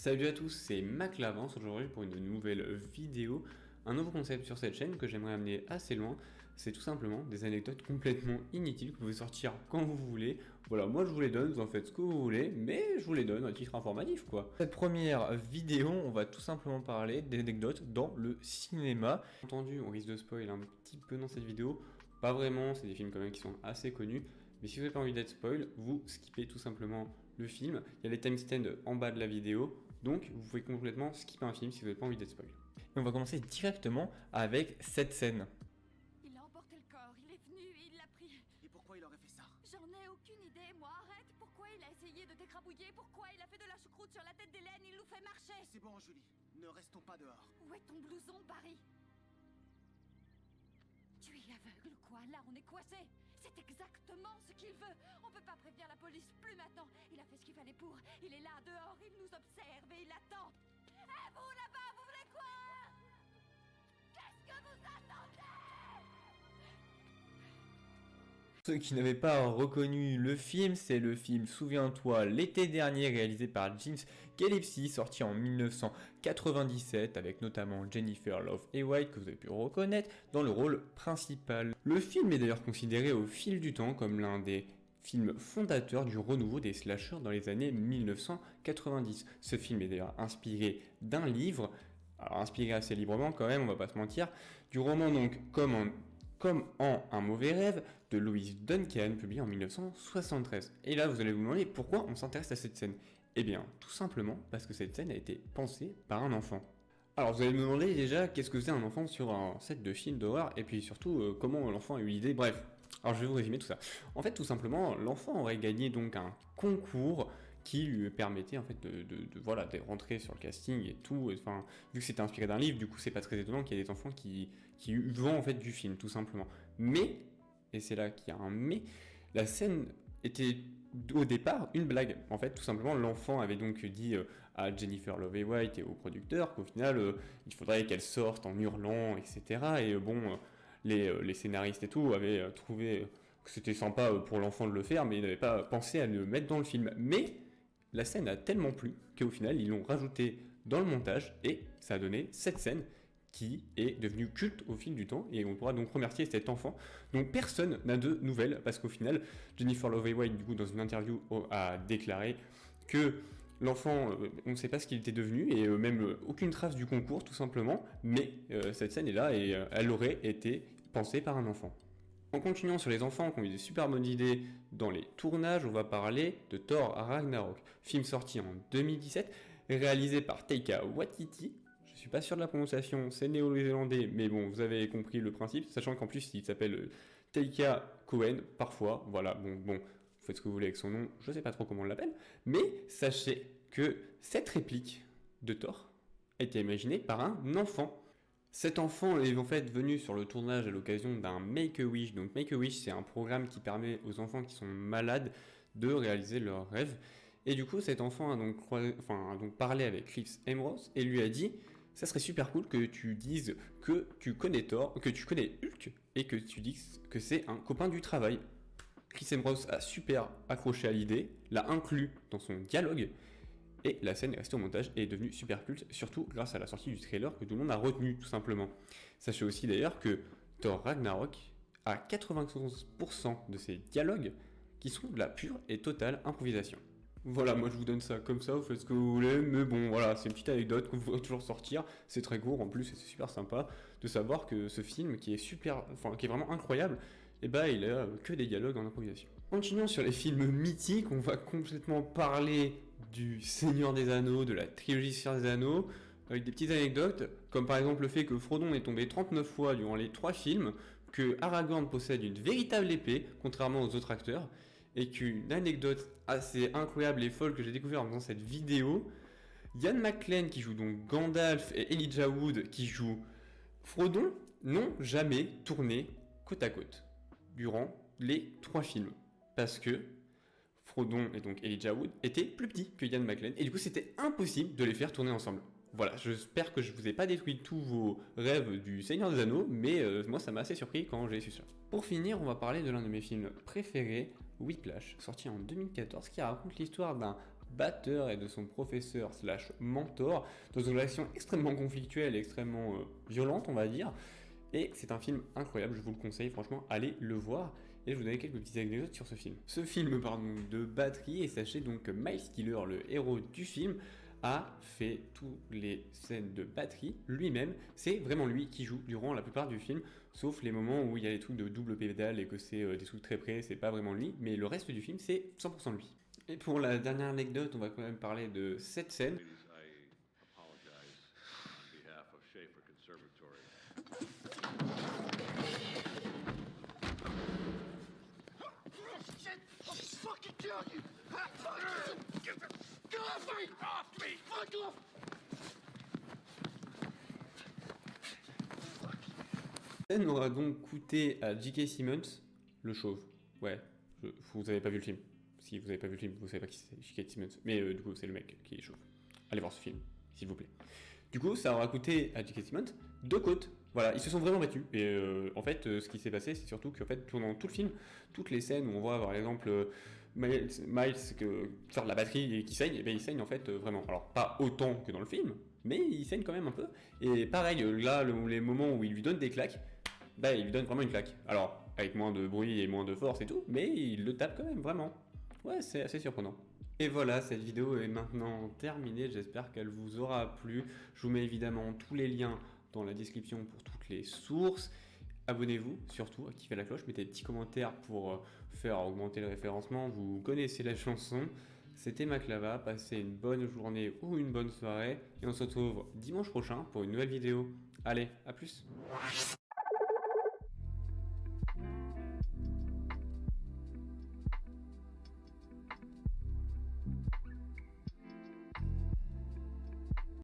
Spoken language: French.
Salut à tous, c'est MacLavance aujourd'hui pour une nouvelle vidéo, un nouveau concept sur cette chaîne que j'aimerais amener assez loin. C'est tout simplement des anecdotes complètement inutiles que vous pouvez sortir quand vous voulez. Voilà, moi je vous les donne, vous en faites ce que vous voulez, mais je vous les donne à titre informatif quoi. Cette première vidéo, on va tout simplement parler d'anecdotes dans le cinéma. Entendu, on risque de spoil un petit peu dans cette vidéo, pas vraiment, c'est des films quand même qui sont assez connus. Mais si vous n'avez pas envie d'être spoil, vous skippez tout simplement le film. Il y a les timestamps en bas de la vidéo, donc vous pouvez complètement skipper un film si vous n'avez pas envie d'être spoil. Et on va commencer directement avec cette scène. Il a emporté le corps, il est venu et il l'a pris. Et pourquoi il aurait fait ça? J'en ai aucune idée, moi, arrête. Pourquoi il a essayé de t'écrabouiller? Pourquoi il a fait de la choucroute sur la tête d'Hélène? Il nous fait marcher. C'est bon, Julie. Ne restons pas dehors. Où est ton blouson, Barry? Tu es aveugle, quoi? Là, on est coincé. C'est exactement ce qu'il veut. On peut pas prévenir la police, plus maintenant. Il a fait ce qu'il fallait pour. Il est là, dehors, il nous observe et il attend. Et vous, là-bas, vous voulez quoi? Qu'est-ce que vous attendez? Ceux qui n'avaient pas reconnu le film, c'est le film Souviens-toi l'été dernier réalisé par James Gillespie, sorti en 1997 avec notamment Jennifer Love Hewitt que vous avez pu reconnaître dans le rôle principal. Le film est d'ailleurs considéré au fil du temps comme l'un des films fondateurs du renouveau des slashers dans les années 1990. Ce film est d'ailleurs inspiré d'un livre, alors inspiré assez librement quand même, on va pas se mentir, du roman donc Comme en Un mauvais rêve de Louise Duncan, publié en 1973. Et là, vous allez vous demander pourquoi on s'intéresse à cette scène. Eh bien, tout simplement parce que cette scène a été pensée par un enfant. Alors, vous allez me demander déjà qu'est-ce que c'est un enfant sur un set de film d'horreur, et puis surtout comment l'enfant a eu l'idée. Bref, alors je vais vous résumer tout ça. En fait, tout simplement, l'enfant aurait gagné donc un concours qui lui permettait en fait de rentrer sur le casting et tout. Enfin, vu que c'était inspiré d'un livre, du coup c'est pas très étonnant qu'il y ait des enfants qui eu vent en fait du film, tout simplement. Mais, et c'est là qu'il y a un mais, la scène était au départ une blague. En fait, tout simplement, l'enfant avait donc dit à Jennifer Love Hewitt et au producteur qu'au final, il faudrait qu'elle sorte en hurlant, etc. Et les scénaristes et tout avaient trouvé que c'était sympa pour l'enfant de le faire, mais ils n'avaient pas pensé à le mettre dans le film. Mais la scène a tellement plu qu'au final, ils l'ont rajouté dans le montage et ça a donné cette scène qui est devenue culte au fil du temps et on pourra donc remercier cet enfant. Donc personne n'a de nouvelles parce qu'au final, Jennifer Love Hewitt, du coup, dans une interview, a déclaré que l'enfant, on ne sait pas ce qu'il était devenu et même aucune trace du concours tout simplement, mais cette scène est là et elle aurait été pensée par un enfant. En continuant sur les enfants qui ont eu des super bonnes idées dans les tournages, on va parler de Thor Ragnarok, film sorti en 2017, réalisé par Taika Waititi. Je suis pas sûr de la prononciation, c'est néo-zélandais, mais bon, vous avez compris le principe, sachant qu'en plus il s'appelle Taika Cohen, parfois, voilà, bon, vous faites ce que vous voulez avec son nom, je sais pas trop comment on l'appelle, mais sachez que cette réplique de Thor a été imaginée par un enfant. Cet enfant est en fait venu sur le tournage à l'occasion d'un Make-A-Wish. Donc Make-A-Wish, c'est un programme qui permet aux enfants qui sont malades de réaliser leurs rêves. Et du coup, cet enfant a donc parlé avec Chris Hemsworth et lui a dit « Ça serait super cool que tu dises que tu connais Thor, que tu connais Hulk et que tu dises que c'est un copain du travail. » Chris Hemsworth a super accroché à l'idée, l'a inclus dans son dialogue. Et la scène est restée au montage et est devenue super culte, surtout grâce à la sortie du trailer que tout le monde a retenu, tout simplement. Sachez aussi d'ailleurs que Thor Ragnarok a 91% de ses dialogues qui sont de la pure et totale improvisation. Voilà, moi je vous donne ça comme ça, vous faites ce que vous voulez, mais bon, voilà, c'est une petite anecdote que vous pourrez toujours sortir, c'est très court en plus et c'est super sympa de savoir que ce film qui est vraiment incroyable, et bah il a que des dialogues en improvisation. Continuons sur les films mythiques, on va complètement parler du Seigneur des Anneaux, de la trilogie Seigneur des Anneaux, avec des petites anecdotes, comme par exemple le fait que Frodon est tombé 39 fois durant les 3 films, que Aragorn possède une véritable épée, contrairement aux autres acteurs, et qu'une anecdote assez incroyable et folle que j'ai découvert en faisant cette vidéo, Ian McKellen qui joue donc Gandalf et Elijah Wood qui joue Frodon n'ont jamais tourné côte à côte durant les 3 films, parce que Frodon et donc Elijah Wood étaient plus petits que Ian McKellen et du coup c'était impossible de les faire tourner ensemble. Voilà, j'espère que je vous ai pas détruit tous vos rêves du Seigneur des Anneaux, mais moi ça m'a assez surpris quand j'ai su ça. Pour finir, on va parler de l'un de mes films préférés, Whiplash, sorti en 2014, qui raconte l'histoire d'un batteur et de son professeur slash mentor dans une relation extrêmement conflictuelle et extrêmement violente, on va dire. Et c'est un film incroyable, je vous le conseille, franchement, allez le voir. Et je vous donne quelques petites anecdotes sur ce film. Ce film parle donc de batterie, et sachez donc que Miles Teller, le héros du film, a fait toutes les scènes de batterie lui-même. C'est vraiment lui qui joue durant la plupart du film, sauf les moments où il y a les trucs de double pédale et que c'est des trucs très près, c'est pas vraiment lui, mais le reste du film, c'est 100% lui. Et pour la dernière anecdote, on va quand même parler de cette scène. La scène aura donc coûté à J.K. Simmons, le chauve. Ouais, vous avez pas vu le film. Si vous avez pas vu le film, vous savez pas qui c'est J.K. Simmons. Mais du coup, c'est le mec qui est chauve. Allez voir ce film, s'il vous plaît. Du coup, ça aura coûté à J.K. Simmons 2 côtes. Voilà, ils se sont vraiment battus. Et en fait, ce qui s'est passé, c'est surtout qu'en fait, pendant tout le film, toutes les scènes où on voit par exemple Miles faire de la batterie et qui saigne, et bien il saigne en fait vraiment. Alors, pas autant que dans le film, mais il saigne quand même un peu. Et pareil, là, les moments où il lui donne des claques, bah, il lui donne vraiment une claque. Alors, avec moins de bruit et moins de force et tout, mais il le tape quand même, vraiment. Ouais, c'est assez surprenant. Et voilà, cette vidéo est maintenant terminée, j'espère qu'elle vous aura plu. Je vous mets évidemment tous les liens dans la description pour toutes les sources. Abonnez-vous surtout, activez la cloche, mettez des petits commentaires pour faire augmenter le référencement. Vous connaissez la chanson. C'était Maclava, passez une bonne journée ou une bonne soirée. Et on se retrouve dimanche prochain pour une nouvelle vidéo. Allez, à plus!